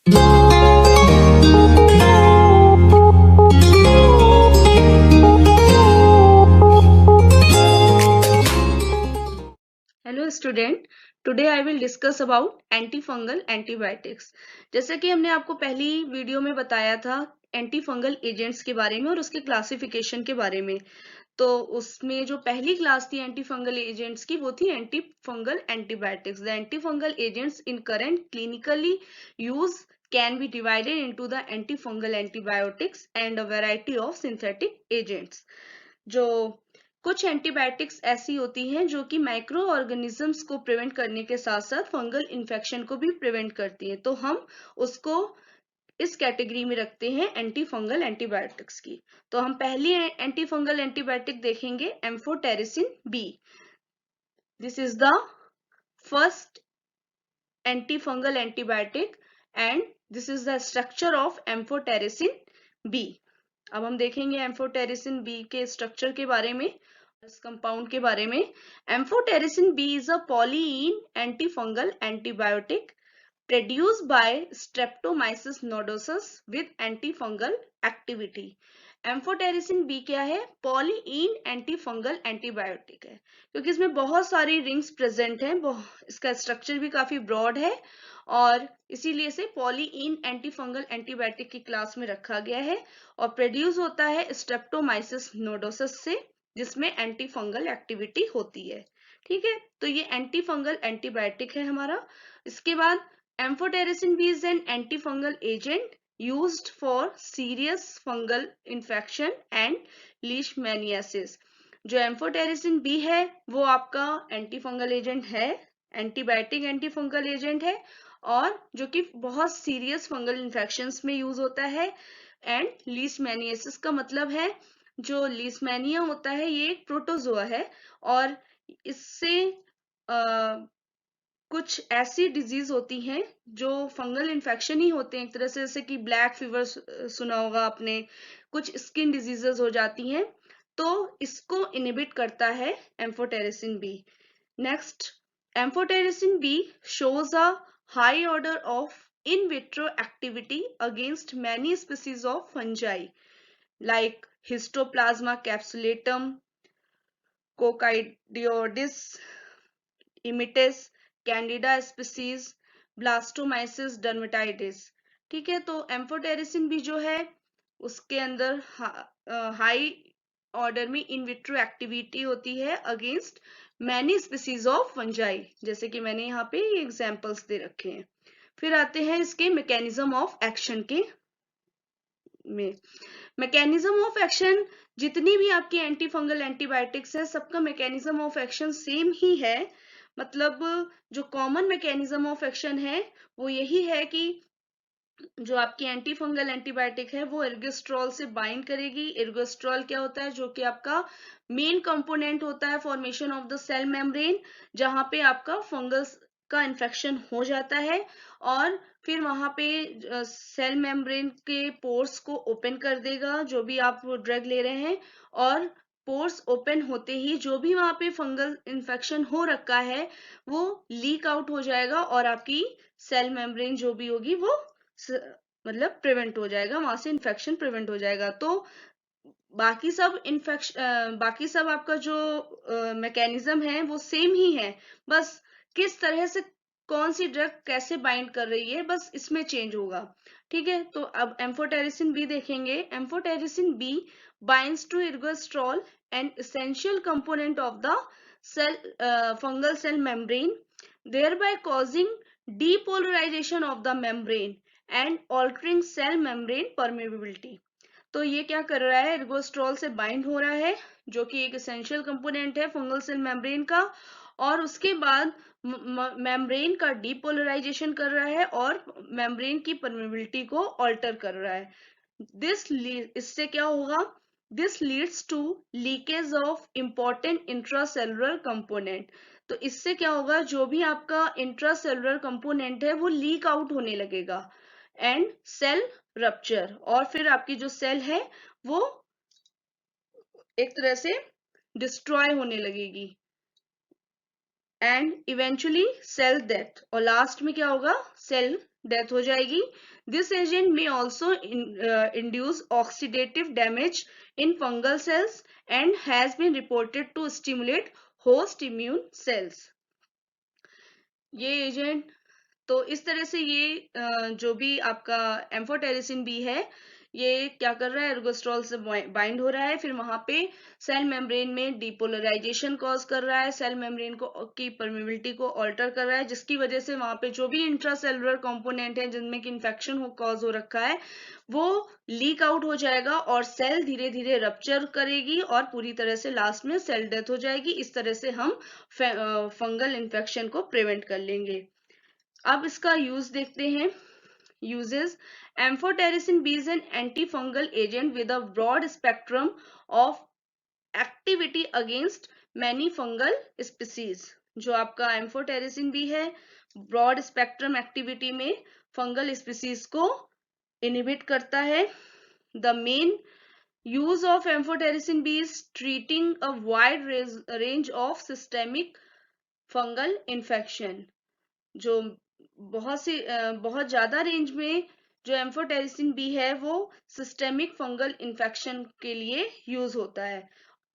Hello student, today I will discuss about anti fungal antibiotics. जैसे कि हमने आपको पहली वीडियो में बताया था एंटी फंगल एजेंट्स के बारे में और उसके क्लासिफिकेशन के बारे में। तो उसमें जो पहली क्लास थी एंटी फंगल एजेंट्स की, वो थी anti fungal antibiotics. The anti fungal agents in current clinically use can be divided into the antifungal antibiotics and a variety of synthetic agents। जो कुछ एंटीबायोटिक्स ऐसी होती हैं जो कि माइक्रो ऑर्गेनिजम्स को प्रिवेंट करने के साथ साथ फंगल इन्फेक्शन को भी प्रिवेंट करती हैं, तो हम उसको इस कैटेगरी में रखते हैं एंटी फंगल एंटीबायोटिक्स की। तो हम पहली एंटी फंगल एंटीबायोटिक देखेंगे, amphotericin B. This is the first antifungal antibiotic and this is the structure of amphotericin B. अब हम देखेंगे एम्फोटेरिसिन बी के स्ट्रक्चर के बारे में, इस कंपाउंड के बारे में। Amphotericin B is a polyene antifungal antibiotic produced by Streptomyces nodosus with antifungal activity। Amphotericin B क्या है? पॉलीइन एंटीफंगल एंटीबायोटिक है, क्योंकि इसमें बहुत सारी रिंग्स प्रेजेंट हैं, इसका स्ट्रक्चर भी काफी ब्रॉड है और इसीलिए इसे पॉलीइन एंटीफंगल एंटीबायोटिक की क्लास में रखा गया है और प्रोड्यूस होता है स्ट्रेप्टोमाइसिस नोडोसस से, जिसमें एंटीफंगल एक्टिविटी होती है। ठीक है, तो ये एंटीफंगल एंटीबायोटिक है हमारा। इसके बाद amphotericin B is an antifungal agent used for serious fungal infection and leishmaniasis। जो एम्फोटेरिसिन बी है वो आपका एंटीफंगल एजेंट है, एंटीबायोटिक एंटीफंगल एजेंट है, और जो कि बहुत सीरियस फंगल इन्फेक्शंस में यूज होता है। एंड लीशमैनियासिस का मतलब है, जो लीशमैनिया होता है ये एक प्रोटोजोआ है और इससे कुछ ऐसी डिजीज होती हैं जो फंगल इन्फेक्शन ही होते हैं एक तरह से, जैसे कि ब्लैक फीवर सुना होगा आपने, कुछ स्किन डिजीजेस हो जाती हैं, तो इसको इनहिबिट करता है amphotericin B. Next, amphotericin B shows a high order of in vitro activity against many species of fungi like Histoplasma capsulatum, Coccidioides, immitis, Candida species, Blastomyces dermatitis. ठीक है, तो एम्फोटेरिसिन भी जो है उसके अंदर हाई ऑर्डर में इन विट्रो एक्टिविटी होती है against many species of fungi, जैसे कि मैंने यहाँ पे एग्जांपल्स दे रखे हैं। फिर आते हैं इसके मैकेनिज्म ऑफ एक्शन के में। मैकेनिज्म ऑफ एक्शन, जितनी भी आपकी एंटी फंगल एंटीबायोटिक्स है सबका मैकेनिज्म ऑफ एक्शन सेम ही है। मतलब जो कॉमन मैकेनिज्म ऑफ एक्शन है वो यही है कि जो आपकी एंटी फंगल एंटीबायोटिक है वो एर्गोस्ट्रॉल से बाइंड करेगी। एर्गोस्ट्रॉल क्या होता है? जो कि आपका मेन कंपोनेंट होता है formation of the cell membrane, जहां पे आपका फंगस का इन्फेक्शन हो जाता है और फिर वहां पे सेल मेम्ब्रेन के पोर्स को ओपन कर देगा जो भी आप ड्रग ले रहे हैं, और पोर्स ओपन होते ही जो भी वहां पे फंगल इन्फेक्शन हो रखा है वो लीक आउट हो जाएगा और आपकी सेल मेम्ब्रेन जो भी होगी वो मतलब प्रिवेंट हो जाएगा, वहां से इन्फेक्शन प्रिवेंट हो जाएगा। तो बाकी सब आपका जो मैकेनिज्म है वो सेम ही है, बस किस तरह से कौन सी ड्रग कैसे बाइंड कर रही है बस इसमें चेंज होगा। ठीक है, तो अब एम्फोटेरिसिन बी देखेंगे। Amphotericin B binds to ergosterol, an essential component of the cell fungal cell membrane, thereby causing depolarization of the membrane and altering cell membrane permeability। तो ये क्या कर रहा है? एर्गोस्ट्रॉल से बाइंड हो रहा है जो कि एक एसेंशियल कंपोनेंट है फंगल सेल मेम्ब्रेन का, और उसके बाद मेम्ब्रेन का डीपोलराइजेशन कर रहा है और मेम्ब्रेन की परमेबिलिटी को ऑल्टर कर रहा है। इससे क्या होगा? This leads to leakage of important intracellular component. तो इससे क्या होगा? जो भी आपका इंट्रासेलुलर कंपोनेंट है वो लीक आउट होने लगेगा एंड सेल रप्चर, और फिर आपकी जो सेल है वो एक तरह से डिस्ट्रॉय होने लगेगी एंड इवेंचुअली सेल डेथ, और लास्ट में क्या होगा? सेल डेथ हो जाएगी। This agent may also induce oxidative damage in fungal cells and has been reported to stimulate host immune cells. ये एजेंट, तो इस तरह से ये जो भी आपका एम्फोटेरिसिन बी है, ये क्या कर रहा है, एर्गोस्ट्रॉल से बाइंड हो रहा है, फिर वहां पे सेल मेम्ब्रेन में डिपोलराइजेशन कॉज कर रहा है, सेल मेम्ब्रेन को की परमेबिलिटी को ऑल्टर कर रहा है, जिसकी वजह से वहां पे जो भी इंट्रासेलुलर कंपोनेंट है जिनमें कि इन्फेक्शन हो कॉज हो रखा है, वो लीक आउट हो जाएगा और सेल धीरे धीरे रप्चर करेगी और पूरी तरह से लास्ट में सेल डेथ हो जाएगी। इस तरह से हम फंगल इन्फेक्शन को प्रिवेंट कर लेंगे। अब इसका यूज देखते हैं। Uses: amphotericin B is an anti fungal agent with a broad spectrum of activity against many fungal species. जो आपका एम्फोटेरिसिन बी है, ब्रॉड स्पेक्ट्रम एक्टिविटी में फंगल स्पीसीज को इनहिबिट करता है। The main use of amphotericin B is treating a wide range of systemic fungal infection। जो बहुत ज्यादा रेंज में जो एम्फोटेरिसिन बी है वो सिस्टेमिक फंगल इन्फेक्शन के लिए यूज होता है।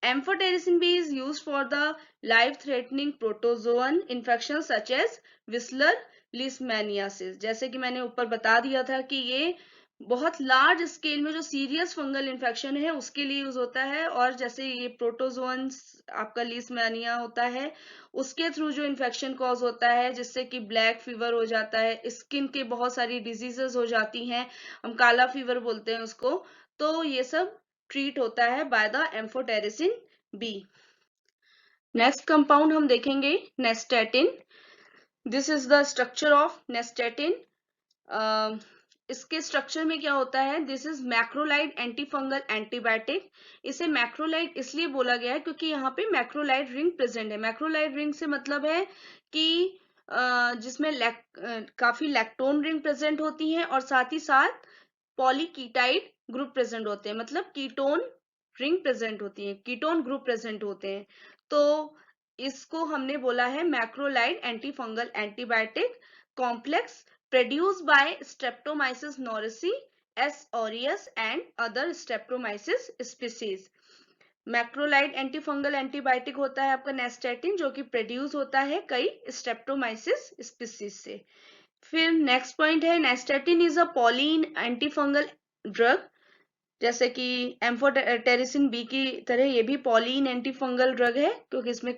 Amphotericin B is use for the life threatening protozoan infection such as visceral leishmaniasis. जैसे कि मैंने ऊपर बता दिया था कि ये बहुत लार्ज स्केल में जो सीरियस फंगल इन्फेक्शन है उसके लिए यूज होता है, और जैसे ये प्रोटोजोन्स आपका लीशमैनिया होता है उसके थ्रू जो इन्फेक्शन कॉज होता है, जिससे कि ब्लैक फीवर हो जाता है, स्किन के बहुत सारी डिजीजेस हो जाती हैं, हम काला फीवर बोलते हैं उसको, तो ये सब ट्रीट होता है by the amphotericin B. Next compound हम देखेंगे nystatin. This is the structure of nystatin. इसके स्ट्रक्चर में क्या होता है, this is macrolide antifungal antibiotic. इसे मैक्रोलाइड इसलिए बोला गया है क्योंकि यहाँ पे मैक्रोलाइड रिंग प्रेजेंट है। मैक्रोलाइड रिंग से मतलब है कि जिसमें काफी लैक्टोन रिंग प्रेजेंट होती है और साथ ही साथ पॉलीकीटाइड ग्रुप प्रेजेंट होते हैं, मतलब कीटोन रिंग प्रेजेंट होती है, कीटोन ग्रुप प्रेजेंट होते हैं। तो इसको हमने बोला है macrolide antifungal antibiotic complex produced by Streptomyces norisii, S. aureus and other Streptomyces species। Macrolide antifungal antibiotic होता है आपका नेस्टेटिन, जो कि प्रोड्यूस होता है कई स्ट्रेप्टोमाइसिस स्पीसीज से। फिर नेक्स्ट पॉइंट है नेस्टेटिन is a Pauline antifungal drug. जैसे कि एम्फोटेरिसिन बी की तरह ये भी पॉलीन एंटीफंगल ड्रग है, क्योंकि इसमें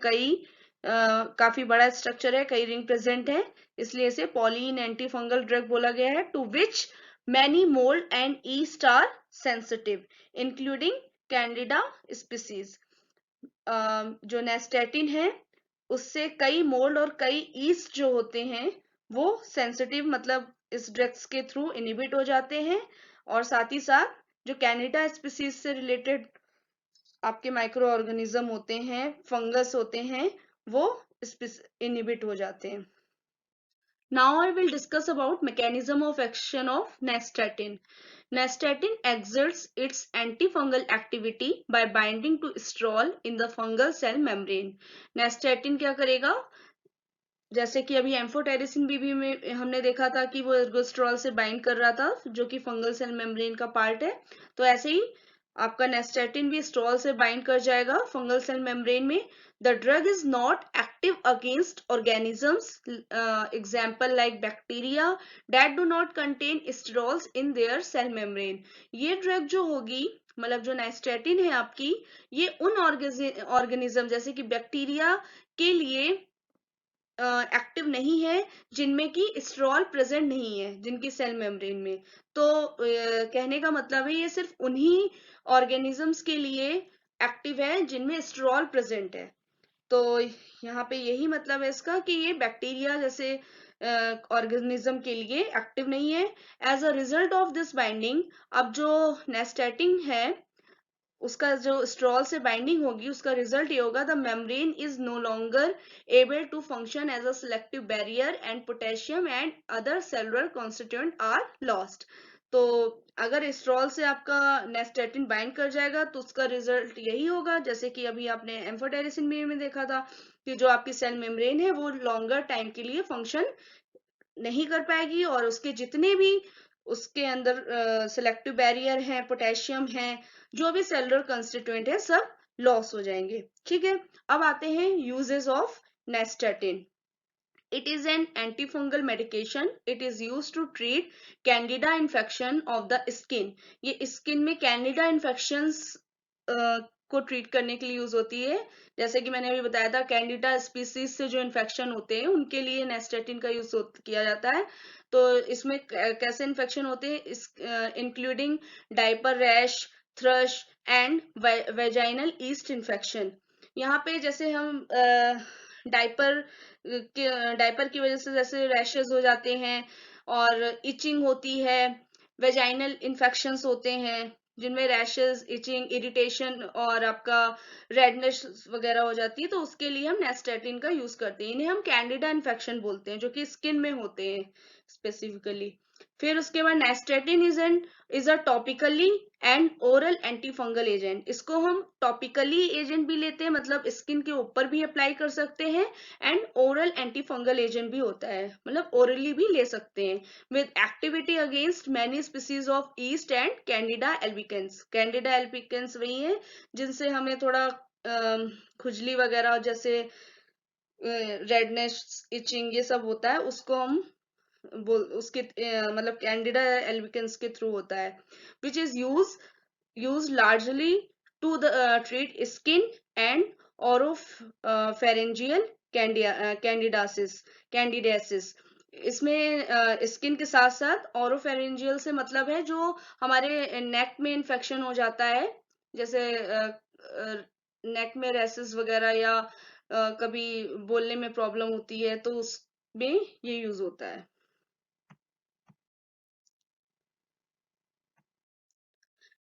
काफी बड़ा स्ट्रक्चर है, कई रिंग प्रेजेंट है, इसलिए इसे पॉलीन एंटीफंगल ड्रग बोला गया है। To which many mould and yeast are sensitive including candida species. जो नेस्टेटिन है उससे कई मोल्ड और कई ईस्ट जो होते हैं वो सेंसिटिव, मतलब इस ड्रग्स के थ्रू इनिबिट हो जाते हैं, और साथ ही साथ जो कैनिडा स्पीसीज से रिलेटेड आपके माइक्रो ऑर्गेनिज्म होते हैं, फंगस होते हैं, वो इनिबिट हो जाते हैं। Now I will discuss about mechanism of action of nystatin. Nystatin exerts its antifungal activity by binding to sterol in the fungal cell membrane. Nystatin क्या करेगा, जैसे कि अभी एम्फोटेरिसिन बी में हमने देखा था कि वो एर्गोस्ट्रॉल से बाइंड कर रहा था, जो कि फंगल सेल मेम्ब्रेन का पार्ट है, तो ऐसे ही आपका नेस्टेटिन भी स्ट्रॉल से बाइंड कर जाएगा फंगल सेल मेम्ब्रेन में। The drug is not active against organisms, example like bacteria that do not contain sterols in their cell membrane. ये ड्रग जो होगी, मतलब जो नेस्टेटिन है आपकी, ये उन ऑर्गेनिज्म जैसे कि बैक्टीरिया के लिए एक्टिव नहीं है जिनमें कि स्टेरॉल प्रेजेंट नहीं है, जिनकी सेल मेम्ब्रेन में। तो कहने का मतलब है ये सिर्फ उन्हीं ऑर्गेनिजम्स के लिए एक्टिव है जिनमें स्टेरॉल प्रेजेंट है। तो यहाँ पे यही मतलब है इसका कि ये बैक्टीरिया जैसे ऑर्गेनिज्म के लिए एक्टिव नहीं है। As a result of this binding, अब जो नेस्टेटिन है उसका जो स्ट्रॉल से बाइंडिंग होगी, उसका रिजल्ट ये होगा, the membrane is no longer able to function as a selective barrier and potassium and other cellular constituent are lost. तो अगर स्ट्रॉल से आपका नेस्टेटिन बाइंड कर जाएगा तो उसका रिजल्ट यही होगा, जैसे कि अभी आपने एम्फोटेरिसिन में देखा था कि जो आपकी सेल मेम्ब्रेन है वो लॉन्गर टाइम के लिए फंक्शन नहीं कर पाएगी और उसके जितने भी उसके अंदर सिलेक्टिव बैरियर है, पोटेशियम है, जो भी सेलुलर कंस्टिट्यूएंट है, सब लॉस हो जाएंगे। ठीक है, अब आते हैं uses of nystatin. It is an antifungal medication. It is used to treat candida infection of the skin. ये स्किन में कैंडिडा इन्फेक्शंस को ट्रीट करने के लिए यूज होती है। जैसे कि मैंने अभी बताया था, कैंडिडा स्पीसीज से जो इन्फेक्शन होते हैं उनके लिए नेस्टेटिन का यूज किया जाता है। तो इसमें कैसे इन्फेक्शन होते हैं, including diaper rash, thrust and vaginal east infection. यहाँ पे जैसे हम डायपर डायपर की वजह से जैसे रैशेस हो जाते हैं और इचिंग होती है, वेजाइनल इन्फेक्शंस होते हैं जिनमें रैशेस, इचिंग, इरिटेशन और आपका रेडनेस वगैरह हो जाती है, तो उसके लिए हम नेस्टेटिन का यूज करते हैं। इन्हें हम कैंडिडा इन्फेक्शन बोलते हैं, जो कि स्किन में होते हैं स्पेसिफिकली। फिर उसके बाद nystatin is a topically and oral antifungal agent. इसको हम टॉपिकली एजेंट भी लेते हैं, मतलब स्किन के ऊपर भी अप्लाई कर सकते हैं, and oral antifungal agent भी होता है, मतलब ओरली भी ले सकते हैं, with activity against many species of east and Candida albicans. Candida albicans वही है जिनसे हमें थोड़ा खुजली वगैरह जैसे रेडनेस, इचिंग ये सब होता है, उसको हम उसके मतलब कैंडिडा एल्बिकेंस के थ्रू होता है, which is used largely to the treat skin and oropharyngeal candidiasis। इसमें स्किन के साथ साथ ओरोफेरेंजियल से मतलब है जो हमारे नेक में इन्फेक्शन हो जाता है, जैसे नेक में रेसेस वगैरह, या कभी बोलने में प्रॉब्लम होती है, तो उसमें ये यूज होता है।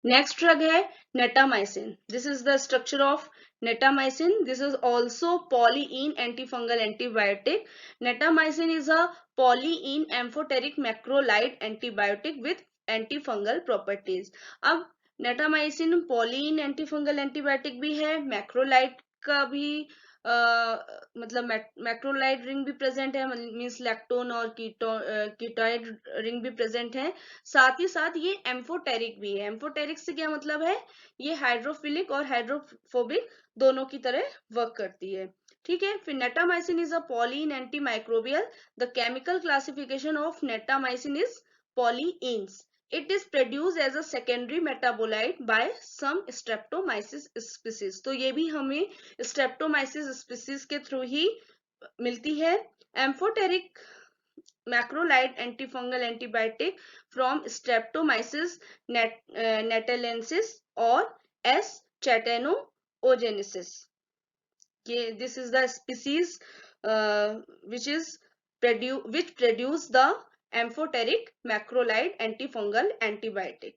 नेक्स्ट ड्रग है natamycin. This is the structure of natamycin. This is also polyene antifungal antibiotic. Natamycin is a polyene amphoteric macrolide antibiotic with antifungal properties. अब नेटामाइसिन पॉलीइन एंटीफंगल एंटीबायोटिक भी है, मैक्रोलाइड का भी मतलब मैक्रोलाइड रिंग भी present है, means lactone और कीटोइड ring भी प्रेजेंट है। साथ ही साथ ये एम्फोटेरिक भी है। एम्फोटेरिक से क्या मतलब है, ये हाइड्रोफिलिक और हाइड्रोफोबिक दोनों की तरह वर्क करती है। ठीक है, फिर natamycin is a polyene anti microbial. The chemical classification of natamycin is polyenes. It is produced as a secondary metabolite by some Streptomyces species। तो ये भी हमें Streptomyces species के थ्रू ही मिलती है। Amphoteric macrolide antifungal antibiotic from Streptomyces natalensis or S. chatenogenesis। ये this is the species which is which produce the amphoteric macrolide antifungal antibiotic।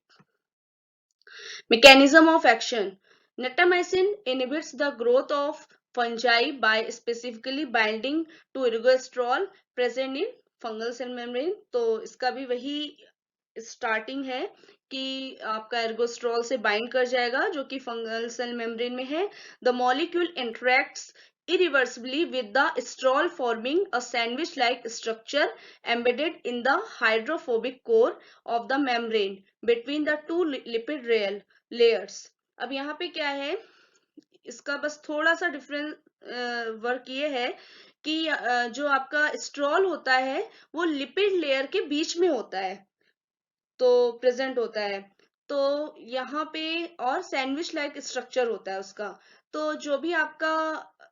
Mechanism of action: netamycin inhibits the growth of fungi by specifically binding to ergosterol present in fungal cell membrane। तो इसका भी वही starting है कि आपका एर्गोस्ट्रॉल से bind कर जाएगा, जो कि फंगल सेल मेम्ब्रेन में है। The molecule interacts irreversibly with the strawl, forming a sandwich like structure embedded in the hydrophobic core of the membrane between the two lipid layers। अब यहाँ पे क्या है, इसका बस थोड़ा सा डिफरेंस वर्क ये है कि जो आपका स्ट्रॉल होता है वो लिपिड लेयर के बीच में होता है, तो प्रेजेंट होता है। तो यहाँ पे और सैंडविच लाइक स्ट्रक्चर होता है उसका। तो जो भी आपका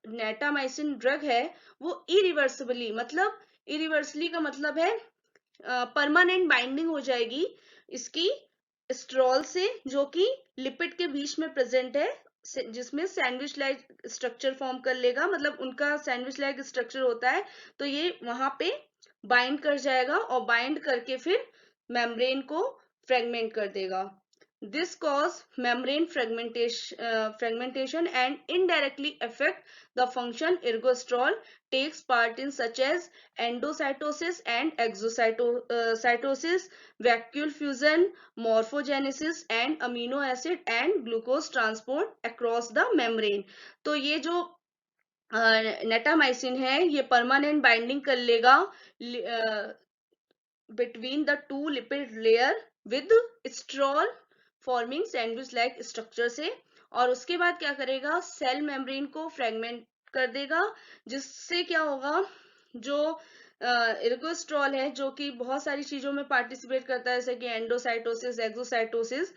नेटामाइसिन ड्रग है वो इरिवर्सिबली, मतलब इरिवर्सली का मतलब है परमानेंट बाइंडिंग हो जाएगी इसकी स्ट्रॉल से, जो कि लिपिड के बीच में प्रेजेंट है, जिसमें सैंडविच लाइक स्ट्रक्चर फॉर्म कर लेगा, मतलब उनका सैंडविच लाइक स्ट्रक्चर होता है। तो ये वहां पे बाइंड कर जाएगा और बाइंड करके फिर मेम्ब्रेन को फ्रेगमेंट कर देगा। This cause membrane fragmentation and indirectly affect the function ergosterol takes part in, such as endocytosis and exocytosis, vacuole fusion, morphogenesis and amino acid and glucose transport across the membrane। तो ये जो नेटामाइसिन है ये permanent binding कर लेगा between the two lipid layer with stroll forming sandwich like structure से, और उसके बाद क्या करेगा, सेल मेम्ब्रेन को फ्रेगमेंट कर देगा, जिससे क्या होगा, जो इर्गोस्ट्रॉल है जो कि बहुत सारी चीजों में पार्टिसिपेट करता है, जैसे कि एंडोसाइटोसिस, एक्सोसाइटोसिस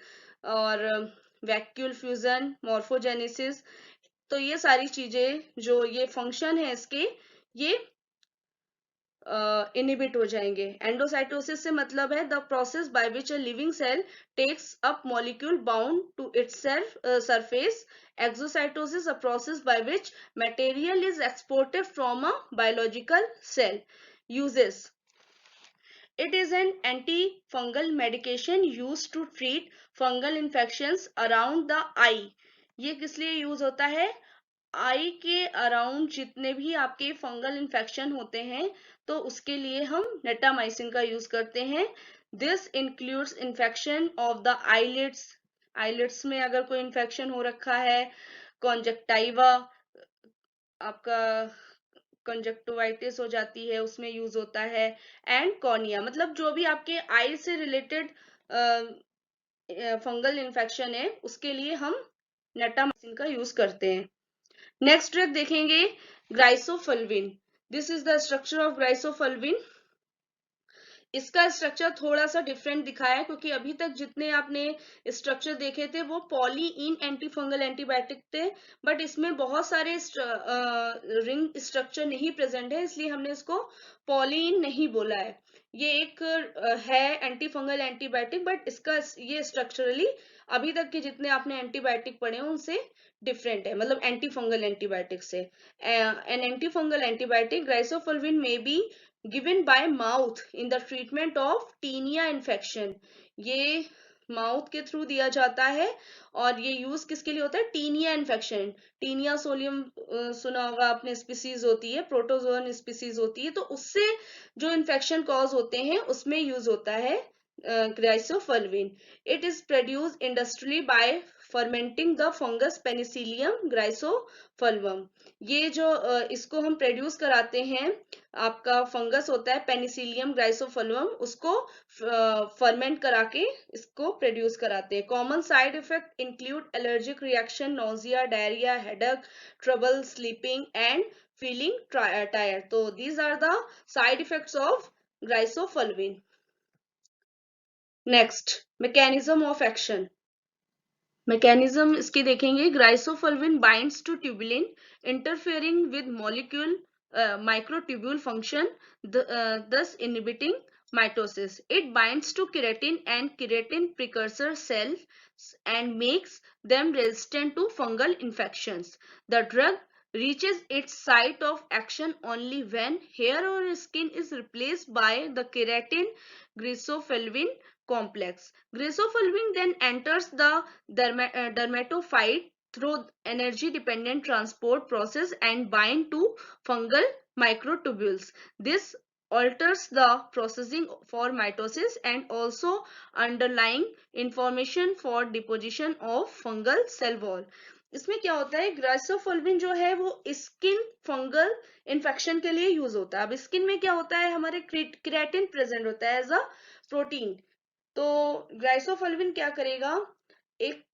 और वैक्यूल फ्यूजन, मॉर्फोजेनेसिस, तो ये सारी चीजें जो ये फंक्शन है इसके, ये इनहिबिट हो जाएंगे। एंडोसाइटोसिस से मतलब है the process by which a living cell takes up molecule bound to its surface. Exocytosis a process by which material is exported from a biological cell. Uses: it is an antifungal medication used to treat fungal infections around the eye। ये किस लिए use होता है, आई के around जितने भी आपके fungal infection होते हैं तो उसके लिए हम नेटामाइसिन का यूज करते हैं। This includes infection of the eyelids, eyelids में अगर कोई इन्फेक्शन हो रखा है, कॉन्जक्टाइवा, आपका कंजक्टिवाइटिस हो जाती है उसमें यूज होता है, एंड कॉर्निया, मतलब जो भी आपके आई से रिलेटेड फंगल इन्फेक्शन है उसके लिए हम नेटामाइसिन का यूज करते हैं। नेक्स्ट ड्रग देखेंगे, griseofulvin. This is the structure of griseofulvin. इसका स्ट्रक्चर थोड़ा सा डिफरेंट दिखाया है क्योंकि अभी तक जितने आपने स्ट्रक्चर देखे थे वो पॉली इन एंटीफंगल एंटीबायोटिक थे, बट इसमें बहुत सारे रिंग स्ट्रक्चर नहीं प्रेजेंट है, इसलिए हमने इसको पॉली इन नहीं बोला है। ये एक है एंटीफंगल एंटीबायोटिक, बट इसका ये स्ट्रक्चरली अभी तक के जितने आपने एंटीबायोटिक पढ़े हैं उनसे डिफरेंट है, मतलब एंटीफंगल एंटीबायोटिक से। An antifungal antibiotic griseofulvin may be given by mouth in the treatment of tinea infection. ये माउथ के थ्रू दिया जाता है और ये यूज किसके लिए होता है, टीनिया इन्फेक्शन। टीनिया सोलियम सुना होगा आपने, स्पीसीज होती है, प्रोटोजोन स्पीसीज होती है, तो उससे जो इन्फेक्शन कॉज होते हैं उसमें यूज होता है griseofulvin. It is produce industrially by fermenting the fungus Penicillium griseofulvum. ये जो इसको हम प्रोड्यूस कराते हैं, आपका फंगस होता है पेनिसिलियम ग्राइसोफल्वम, उसको फर्मेंट करा के इसको प्रोड्यूस कराते हैं। Common side effect include allergic reaction, nausea, diarrhoea, headache, trouble sleeping and feeling tired. तो these are the side effects of griseofulvin. Next, mechanism of action. Mechanism इसकी देखेंगे, griseofulvin binds to tubulin interfering with molecule microtubule function, thus inhibiting mitosis. It binds to keratin and keratin precursor cells and makes them resistant to fungal infections. The drug reaches its site of action only when hair or skin is replaced by the keratin gracofulvin complex. Gracofulvin then enters the dermatophyte through energy dependent transport process and bind to fungal microtubules. This alters the processing for mitosis and also underlying information for deposition of fungal cell wall. इसमें क्या होता है, ग्राइसोफल्विन जो है वो skin fungal infection के लिए use होता है। अब स्किन में क्या होता है, हमारे क्रिएटिन प्रेजेंट होता है एज अ प्रोटीन, तो ग्राइसोफल्विन क्या करेगा, एक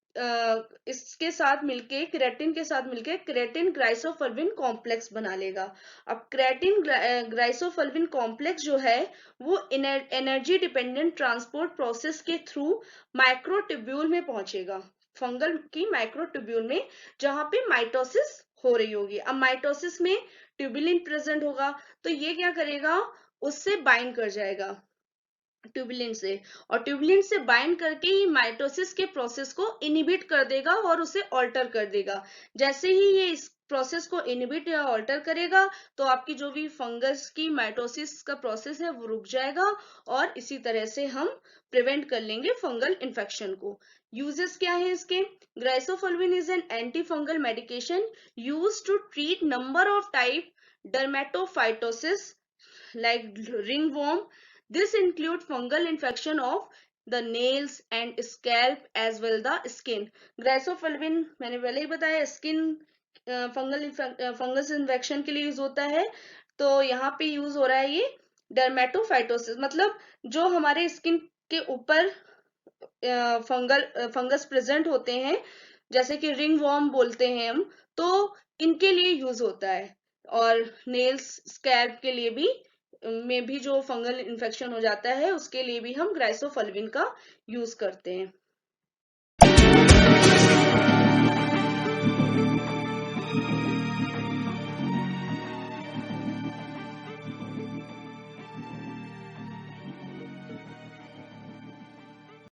इसके साथ मिलके, क्रेटिन के साथ मिलके क्रेटिन ग्राइसोफल्विन कॉम्प्लेक्स बना लेगा। अब क्रेटिन ग्राइसोफल्विन कॉम्प्लेक्स जो है वो एनर्जी डिपेंडेंट ट्रांसपोर्ट प्रोसेस के थ्रू माइक्रोट्यूब्यूल में पहुंचेगा, फंगल की माइक्रोट्यूब्यूल में, जहां पे माइटोसिस हो रही होगी। अब माइटोसिस में ट्यूबुलिन प्रेजेंट होगा, तो ये क्या करेगा, उससे बाइंड कर जाएगा ट्यूबुलिन से, और ट्यूबुलिन से बाइंड करके ही माइटोसिस के प्रोसेस को इनहिबिट कर देगा और उसे ऑल्टर कर देगा। जैसे ही ये इस प्रोसेस को इनहिबिट या ऑल्टर करेगा तो आपकी जो भी फंगस की माइटोसिस का प्रोसेस है वो रुक जाएगा, और इसी तरह से हम प्रिवेंट कर लेंगे फंगल इन्फेक्शन को। यूजेस क्या है इसके, griseofulvin is an anti fungal medication use to treat number of type dermatophytosis like ringworm. This include fungal infection of the nails and scalp as well the skin. ग्राइसोफल्विन मैंने पहले ही बताया skin fungus infection के लिए use होता है, तो यहाँ पे यूज हो रहा है ये डर्मेटोफाइटोसिस मतलब जो हमारे स्किन के ऊपर फंगस प्रेजेंट होते हैं, जैसे कि रिंग वॉर्म बोलते हैं हम, तो इनके लिए यूज होता है। और नेल्स स्कैल्प के लिए भी में भी जो फंगल इन्फेक्शन हो जाता है उसके लिए भी हम ग्राइसोफल्विन का यूज करते हैं।